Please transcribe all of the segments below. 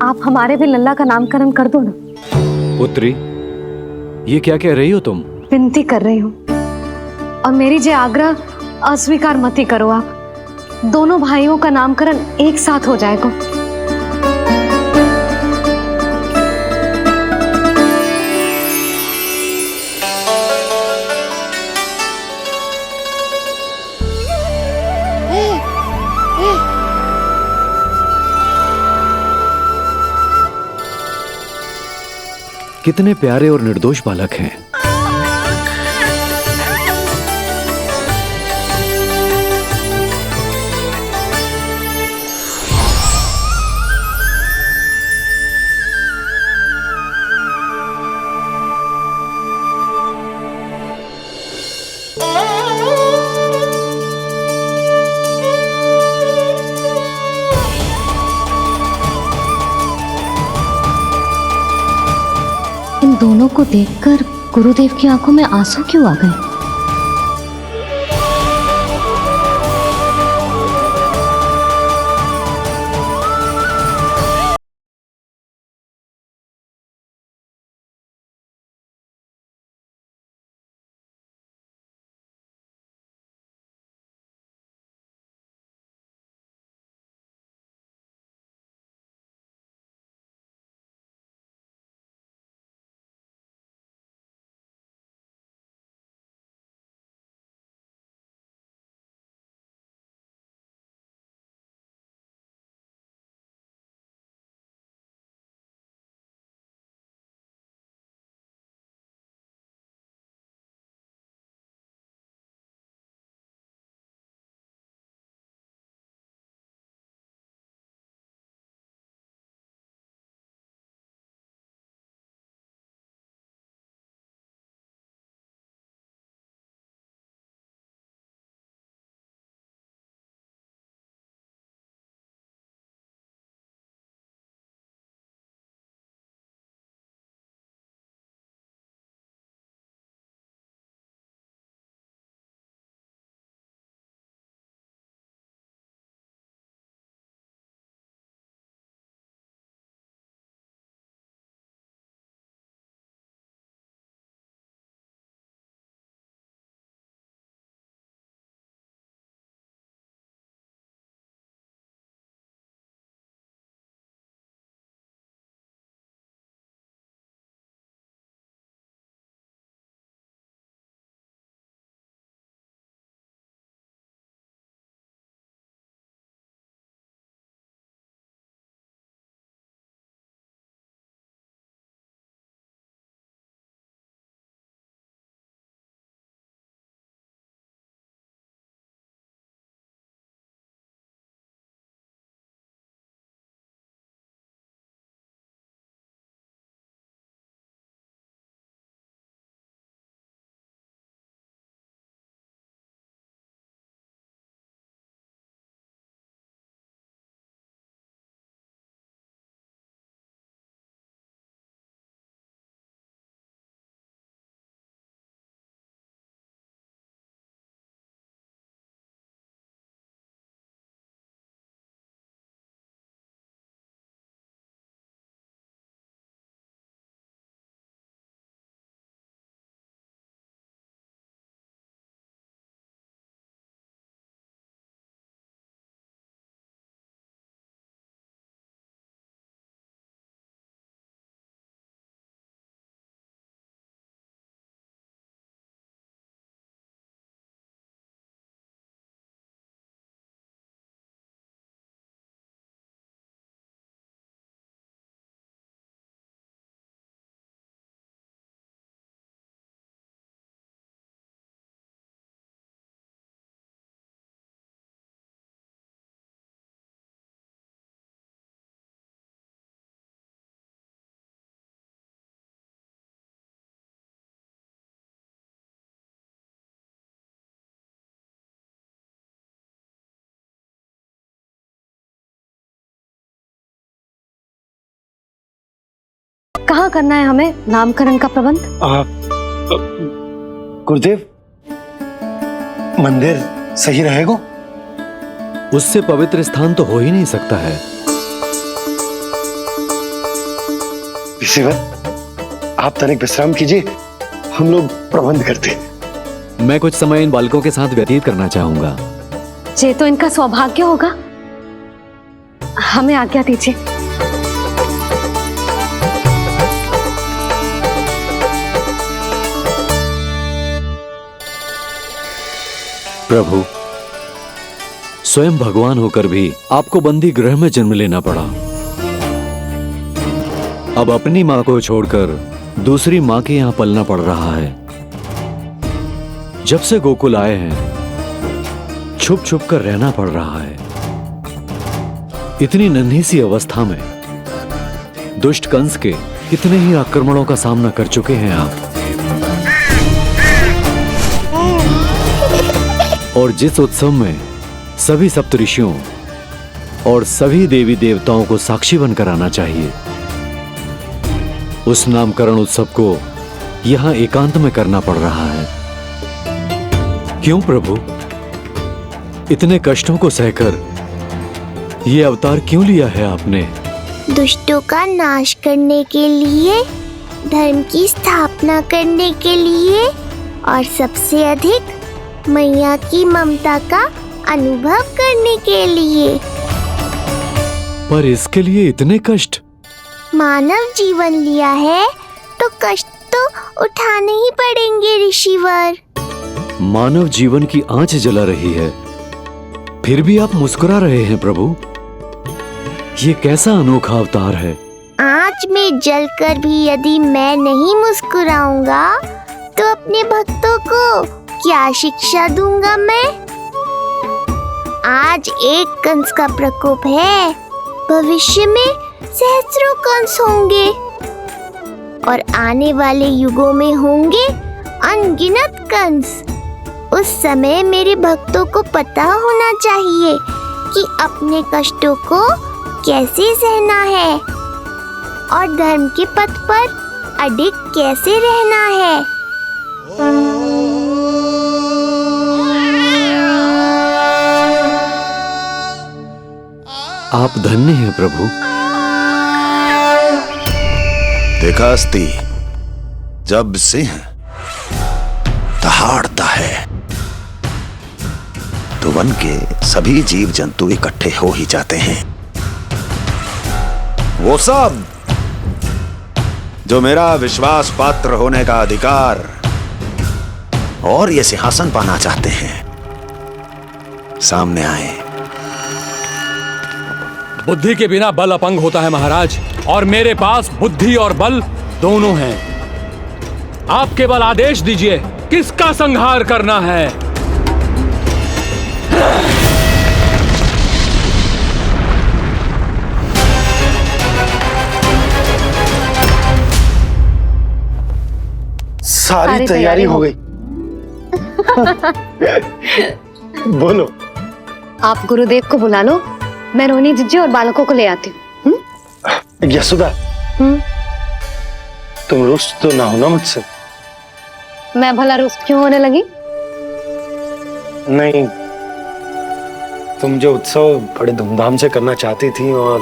आप हमारे भी लल्ला का नामकरण कर दो ना। पुत्री, ये क्या कह रही हो तुम? विनती कर रही हूँ, और मेरी जे आग्रह अस्वीकार मत ही करो। आप दोनों भाइयों का नामकरण एक साथ हो जाएगा। कितने प्यारे और निर्दोष बालक हैं। इन दोनों को देखकर गुरुदेव की आंखों में आंसू क्यों आ गए? कहाँ करना है हमें नामकरण का प्रबंध? गुरुदेव, मंदिर सही रहेगा? उससे पवित्र स्थान तो हो ही नहीं सकता है। ऋषिवर, आप तनिक विश्राम कीजिए, हम लोग प्रबंध करते हैं। मैं कुछ समय इन बालकों के साथ व्यतीत करना चाहूंगा। ये तो इनका सौभाग्य होगा। हमें आज्ञा दीजिए। प्रभु, स्वयं भगवान होकर भी आपको बंदी गृह में जन्म लेना पड़ा। अब अपनी मां को छोड़कर दूसरी मां के यहां पलना पड़ रहा है। जब से गोकुल आए हैं, छुप छुप कर रहना पड़ रहा है। इतनी नन्ही सी अवस्था में दुष्ट कंस के कितने ही आक्रमणों का सामना कर चुके हैं आप। और जिस उत्सव में सभी सप्तऋषियों और सभी देवी देवताओं को साक्षी बनकर आना चाहिए, उस नामकरण उत्सव को यहां एकांत में करना पड़ रहा है। क्यों प्रभु, इतने कष्टों को सहकर ये अवतार क्यों लिया है आपने? दुष्टों का नाश करने के लिए, धर्म की स्थापना करने के लिए और सबसे अधिक मैया की ममता का अनुभव करने के लिए। पर इसके लिए इतने कष्ट? मानव जीवन लिया है तो कष्ट तो उठाने ही पड़ेंगे ऋषिवर। मानव जीवन की आंच जला रही है, फिर भी आप मुस्कुरा रहे हैं प्रभु। ये कैसा अनोखा अवतार है। आंच में जलकर भी यदि मैं नहीं मुस्कुराऊंगा तो अपने भक्तों को क्या शिक्षा दूंगा मैं? आज एक कंस का प्रकोप है, भविष्य में सहस्रों कंस होंगे और आने वाले युगों में होंगे अनगिनत कंस। उस समय मेरे भक्तों को पता होना चाहिए कि अपने कष्टों को कैसे सहना है और धर्म के पथ पर अडिग कैसे रहना है। आप धन्य हैं प्रभु। देखा अस्ति, जब सिंह दहाड़ता है तो वन के सभी जीव जंतु इकट्ठे हो ही जाते हैं। वो सब जो मेरा विश्वास पात्र होने का अधिकार और ये सिंहासन पाना चाहते हैं, सामने आए। बुद्धि के बिना बल अपंग होता है महाराज, और मेरे पास बुद्धि और बल दोनों हैं। आप केवल आदेश दीजिए किसका संहार करना है। सारी तैयारी हो गई। बोलो। आप गुरुदेव को बुला लो, मैं रोहिणी जीजी और बालकों को ले आती हूँ। यशोदा, तुम रुष्ट तो ना हो ना मुझसे? मैं भला रुष्ट क्यों होने लगी? नहीं, तुम जो उत्सव बड़े धूमधाम से करना चाहती थी और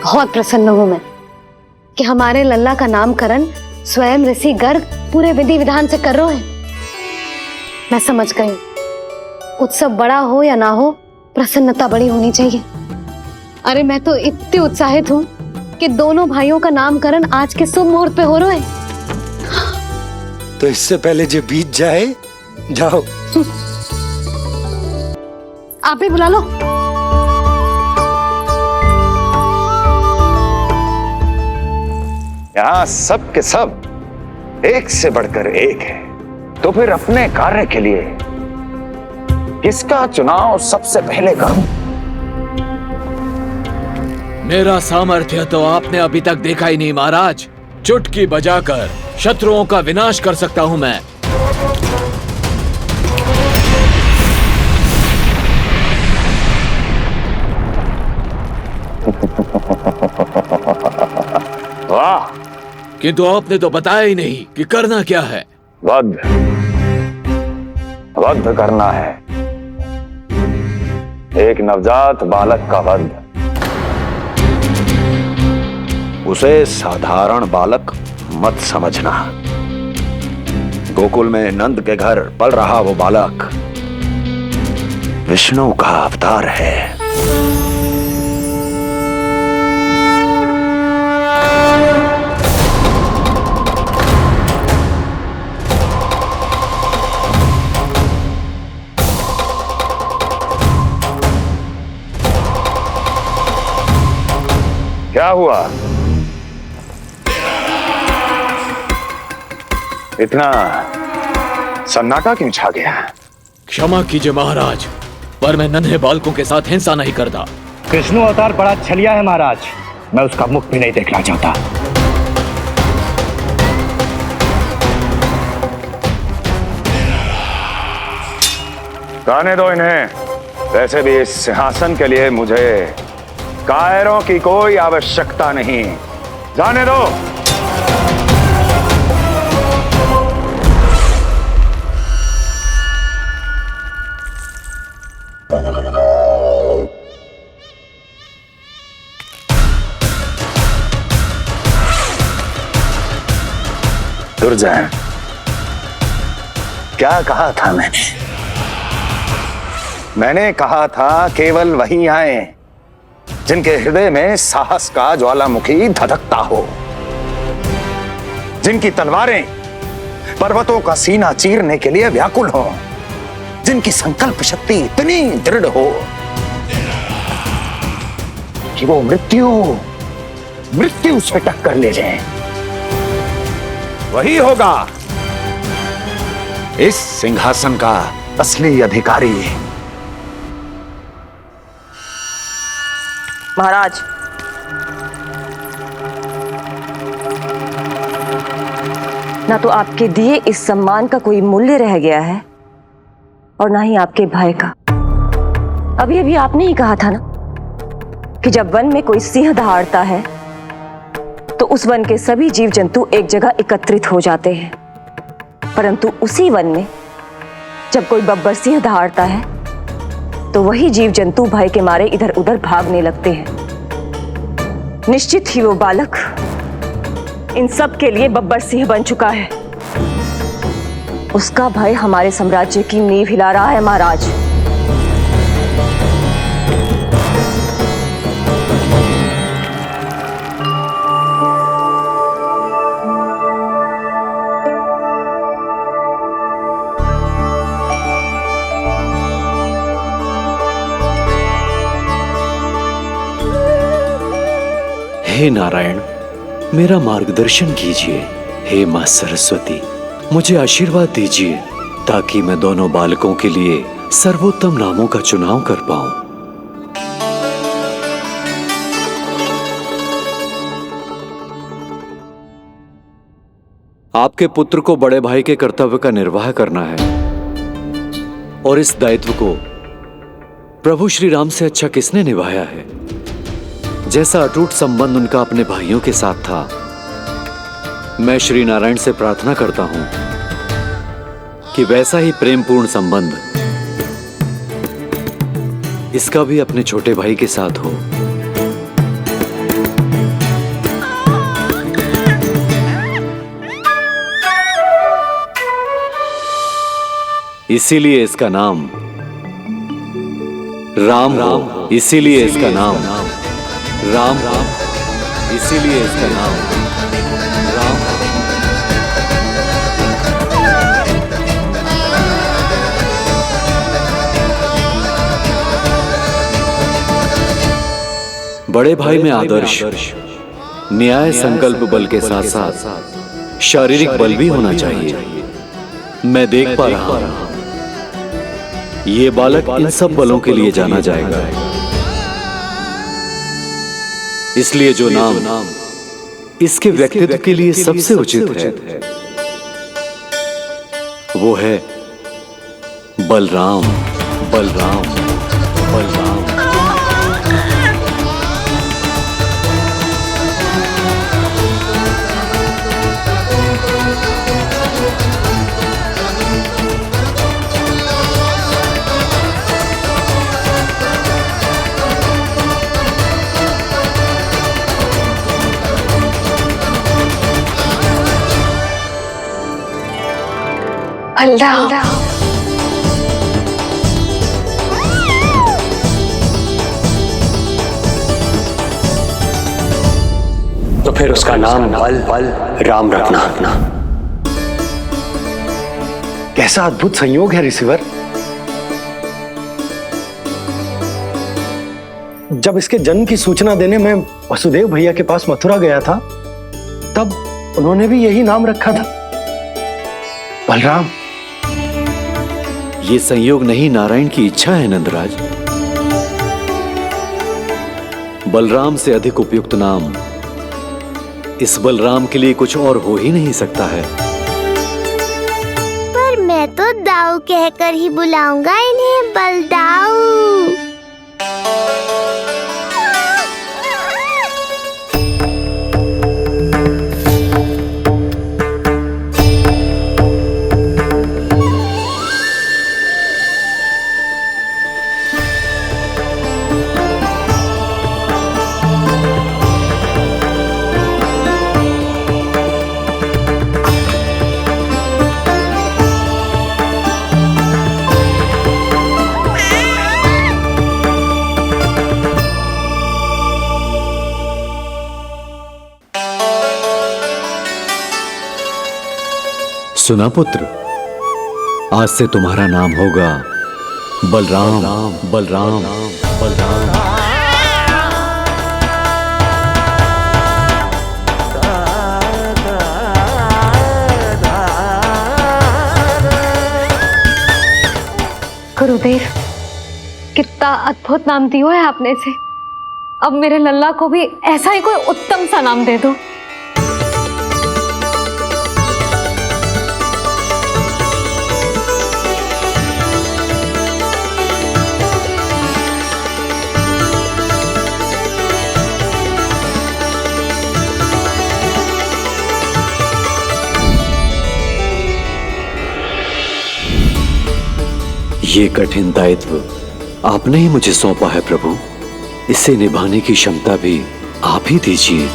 बहुत प्रसन्न हूँ मैं कि हमारे लल्ला का नामकरण स्वयं ऋषि गर्ग पूरे विधि विधान से कर रहे हैं। मैं समझ गई, उत्सव बड़ा हो या ना हो, प्रसन्नता बड़ी होनी चाहिए। अरे मैं तो इतनी उत्साहित हूँ कि दोनों भाइयों का नामकरण आज के शुभ मुहूर्त पे हो रहा है। तो इससे पहले जो बीत जाए, जाओ। आप ही बुला लो। यहाँ सब के सब एक से बढ़कर एक है, तो फिर अपने कार्य के लिए किसका चुनाव सबसे पहले करूं? मेरा सामर्थ्य तो आपने अभी तक देखा ही नहीं महाराज। चुटकी बजाकर शत्रुओं का विनाश कर सकता हूं मैं। वाह! किंतु आपने तो बताया ही नहीं कि करना क्या है। वध करना है, एक नवजात बालक का वध। उसे साधारण बालक मत समझना। गोकुल में नंद के घर पल रहा वो बालक विष्णु का अवतार है। क्या हुआ? इतना सन्नाटा क्यों छा गया? क्षमा कीजिए महाराज, पर मैं नन्हे बालकों के साथ हिंसा नहीं करता। विष्णु अवतार बड़ा छलिया है महाराज, मैं उसका मुख भी नहीं देखना चाहता। जाने दो इन्हें। वैसे भी इस सिंहासन के लिए मुझे कायरों की कोई आवश्यकता नहीं। जाने दो। दुर्जय, क्या कहा था मैंने कहा था केवल वही आए जिनके हृदय में साहस का ज्वालामुखी धधकता हो, जिनकी तलवारें पर्वतों का सीना चीरने के लिए व्याकुल हो, जिनकी संकल्प शक्ति इतनी दृढ़ हो कि वो मृत्यु से टक्कर ले जाए। वही होगा इस सिंहासन का असली अधिकारी। महाराज, ना तो आपके दिए इस सम्मान का कोई मूल्य रह गया है और ना ही आपके भय का। अभी अभी आपने ही कहा था ना कि जब वन में कोई सिंह दहाड़ता है तो उस वन के सभी जीव जंतु एक जगह एकत्रित हो जाते हैं, परंतु उसी वन में जब कोई बब्बर सिंह दहाड़ता है तो वही जीव जंतु भय के मारे इधर उधर भागने लगते हैं। निश्चित ही वो बालक इन सब के लिए बब्बर सिंह बन चुका है। उसका भय हमारे साम्राज्य की नींव हिला रहा है महाराज। हे नारायण, मेरा मार्गदर्शन कीजिए। हे मां सरस्वती, मुझे आशीर्वाद दीजिए ताकि मैं दोनों बालकों के लिए सर्वोत्तम नामों का चुनाव कर पाऊं। आपके पुत्र को बड़े भाई के कर्तव्य का निर्वाह करना है और इस दायित्व को प्रभु श्री राम से अच्छा किसने निभाया है? जैसा अटूट संबंध उनका अपने भाइयों के साथ था, मैं श्री नारायण से प्रार्थना करता हूं कि वैसा ही प्रेमपूर्ण संबंध इसका भी अपने छोटे भाई के साथ हो। इसीलिए इसका नाम राम हो। इसीलिए इसका नाम राम, इसीलिए इसका नाम राम। बड़े भाई में आदर्श, न्याय, संकल्प बल के साथ साथ शारीरिक बल भी होना चाहिए। मैं देख पा रहा हूं ये बालक इन सब बलों के लिए जाना जाएगा। इसलिए जो नाम इसके व्यक्तित्व के लिए सबसे उचित है वो है बलराम। बलराम, बलराम। बलराम। तो फिर उसका नाम बल राम रखना। कैसा अद्भुत संयोग है रिसीवर। जब इसके जन्म की सूचना देने मैं वसुदेव भैया के पास मथुरा गया था, तब उन्होंने भी यही नाम रखा था, बलराम। ये संयोग नहीं, नारायण की इच्छा है नंदराज। बलराम से अधिक उपयुक्त नाम इस बलराम के लिए कुछ और हो ही नहीं सकता है। पर मैं तो दाऊ कहकर ही बुलाऊंगा इन्हें, बलदाऊ। सुना पुत्र, आज से तुम्हारा नाम होगा बलराम। बलराम बलराम। गुरुदेव, कितना अद्भुत नाम दिया है आपने इसे। अब मेरे लल्ला को भी ऐसा ही कोई उत्तम सा नाम दे दो। ये कठिन दायित्व आपने ही मुझे सौंपा है प्रभु। इसे निभाने की क्षमता भी आप ही दीजिए।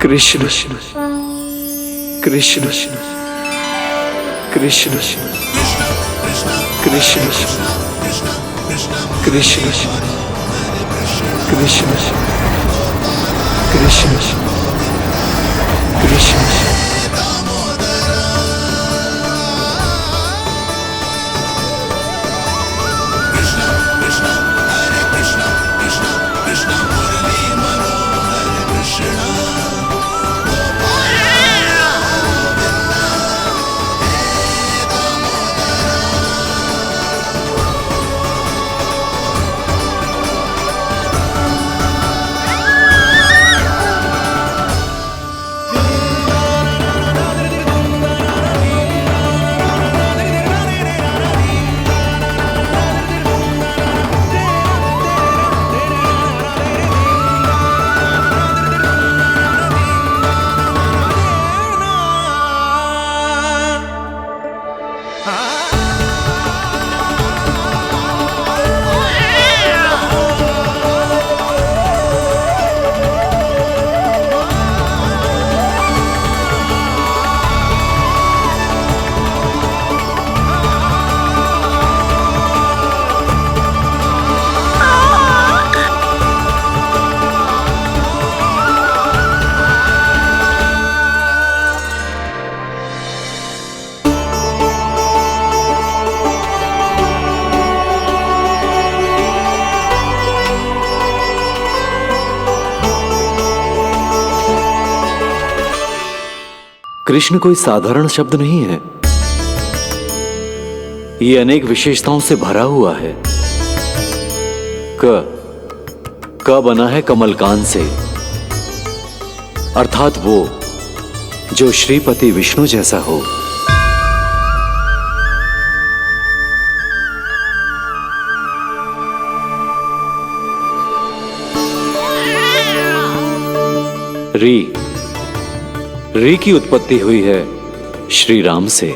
कृष्ण कृष्ण कृष्ण कृष्ण कृष्ण कृष्ण कृष्ण कृष्ण। कृष्ण कोई साधारण शब्द नहीं है। ये अनेक विशेषताओं से भरा हुआ है। क बना है कमलकांत से, अर्थात वो जो श्रीपति विष्णु जैसा हो। री की उत्पत्ति हुई है श्री राम से,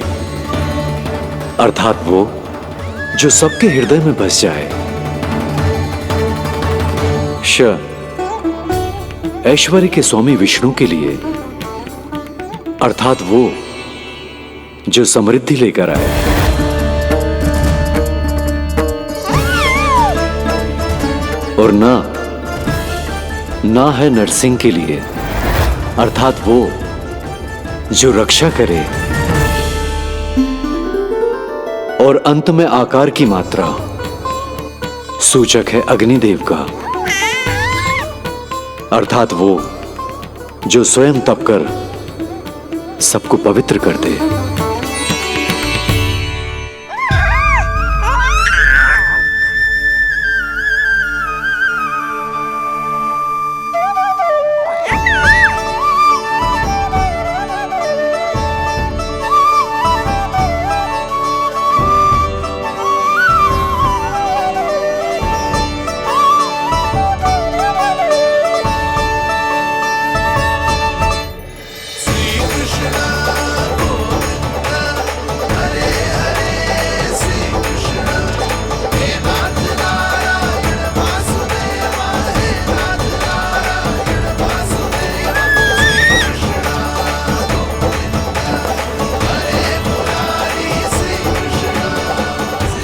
अर्थात वो जो सबके हृदय में बस जाए। श ऐश्वर्य के स्वामी विष्णु के लिए, अर्थात वो जो समृद्धि लेकर आए। और ना है नरसिंह के लिए, अर्थात वो जो रक्षा करे। और अंत में आकार की मात्रा सूचक है अग्निदेव का, अर्थात वो जो स्वयं तप कर सबको पवित्र कर दे।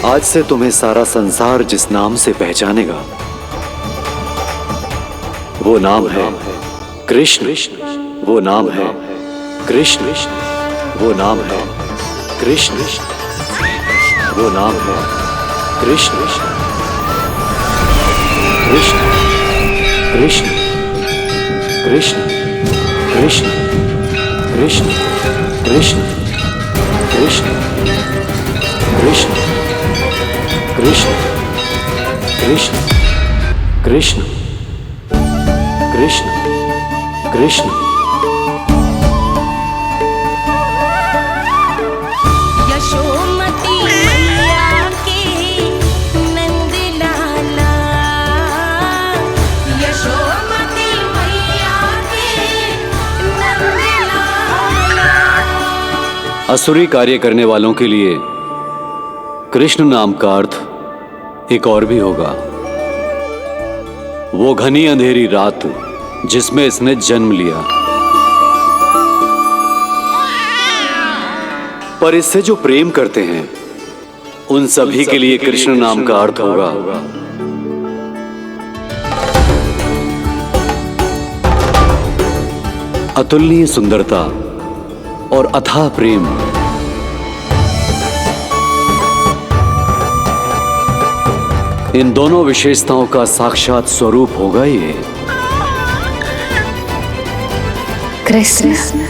आज से तुम्हें सारा संसार जिस नाम से पहचानेगा वो नाम है कृष्ण। वो नाम है कृष्ण। वो नाम है कृष्ण। वो नाम है कृष्ण। कृष्ण कृष्ण कृष्ण कृष्ण कृष्ण कृष्ण कृष्ण कृष्ण कृष्ण कृष्ण कृष्ण कृष्ण कृष्ण। यशोमती मैया के नंद लाला, यशोमती मैया के नंद लाला। असुरी कार्य करने वालों के लिए कृष्ण नाम का अर्थ एक और भी होगा। वो घनी अंधेरी रात जिसमें इसने जन्म लिया, पर इससे जो प्रेम करते हैं उन सभी के लिए कृष्ण नाम का अर्थ होगा अतुलनीय सुंदरता और अथाह प्रेम। इन दोनों विशेषताओं का साक्षात स्वरूप होगा ये कृष्ण।